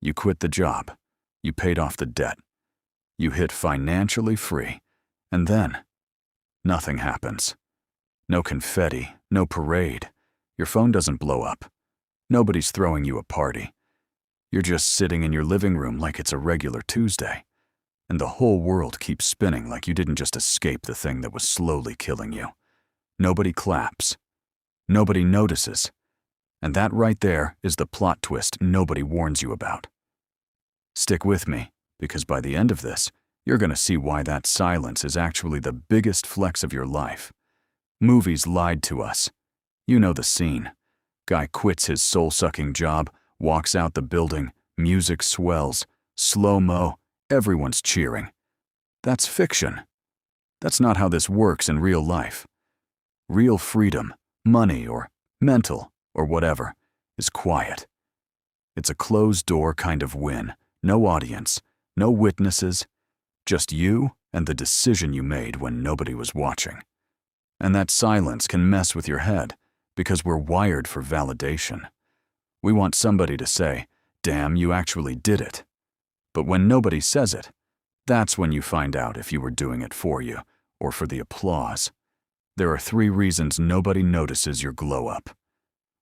You quit the job. You paid off the debt. You hit financially free. And then, nothing happens. No confetti, no parade. Your phone doesn't blow up. Nobody's throwing you a party. You're just sitting in your living room like it's a regular Tuesday. And the whole world keeps spinning like you didn't just escape the thing that was slowly killing you. Nobody claps. Nobody notices. And that right there is the plot twist nobody warns you about. Stick with me, because by the end of this, you're going to see why that silence is actually the biggest flex of your life. Movies lied to us. You know the scene. Guy quits his soul-sucking job, walks out the building, music swells, slow-mo, everyone's cheering. That's fiction. That's not how this works in real life. Real freedom, money or mental or whatever, is quiet. It's a closed-door kind of win. No audience, no witnesses, just you and the decision you made when nobody was watching. And that silence can mess with your head because we're wired for validation. We want somebody to say, "Damn, you actually did it." But when nobody says it, that's when you find out if you were doing it for you or for the applause. There are 3 reasons nobody notices your glow-up.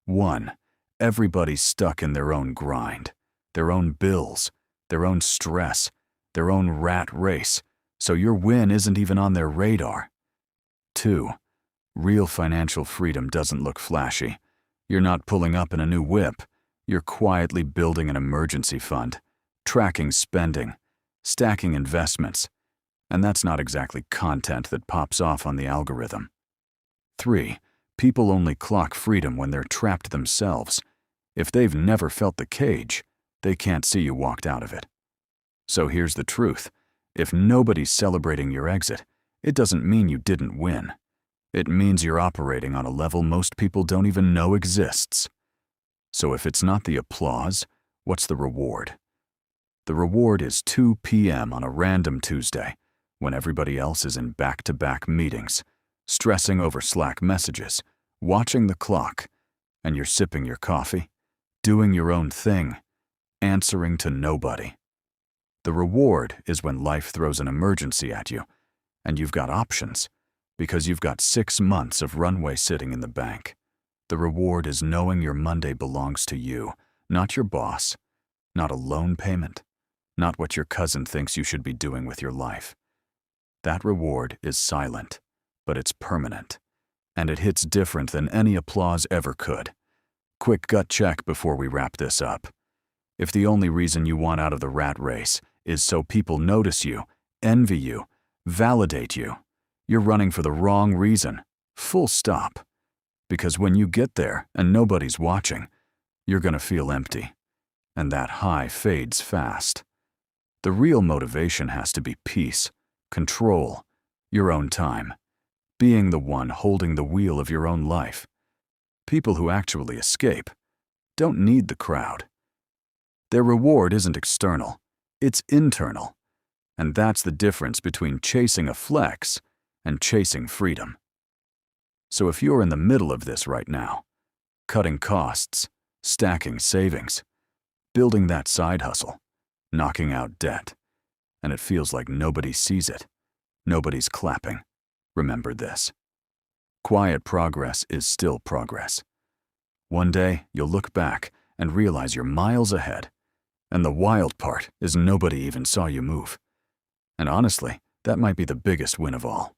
1, everybody's stuck in their own grind, their own bills, their own stress, their own rat race, so your win isn't even on their radar. 2, real financial freedom doesn't look flashy. You're not pulling up in a new whip. You're quietly building an emergency fund, tracking spending, stacking investments, and that's not exactly content that pops off on the algorithm. 3, people only clock freedom when they're trapped themselves. If they've never felt the cage, they can't see you walked out of it. So here's the truth. If nobody's celebrating your exit, it doesn't mean you didn't win. It means you're operating on a level most people don't even know exists. So if it's not the applause, what's the reward? The reward is 2 p.m. on a random Tuesday, when everybody else is in back-to-back meetings, stressing over Slack messages, watching the clock, and you're sipping your coffee, doing your own thing, answering to nobody. The reward is when life throws an emergency at you, and you've got options, because you've got 6 months of runway sitting in the bank. The reward is knowing your Monday belongs to you, not your boss, not a loan payment, not what your cousin thinks you should be doing with your life. That reward is silent, but it's permanent, and it hits different than any applause ever could. Quick gut check before we wrap this up. If the only reason you want out of the rat race is so people notice you, envy you, validate you, you're running for the wrong reason. Full stop. Because when you get there and nobody's watching, you're gonna feel empty. And that high fades fast. The real motivation has to be peace, control, your own time, being the one holding the wheel of your own life. People who actually escape don't need the crowd. Their reward isn't external, it's internal. And that's the difference between chasing a flex and chasing freedom. So if you're in the middle of this right now, cutting costs, stacking savings, building that side hustle, knocking out debt, and it feels like nobody sees it, nobody's clapping, remember this. Quiet progress is still progress. One day, you'll look back and realize you're miles ahead. And the wild part is nobody even saw you move. And honestly, that might be the biggest win of all.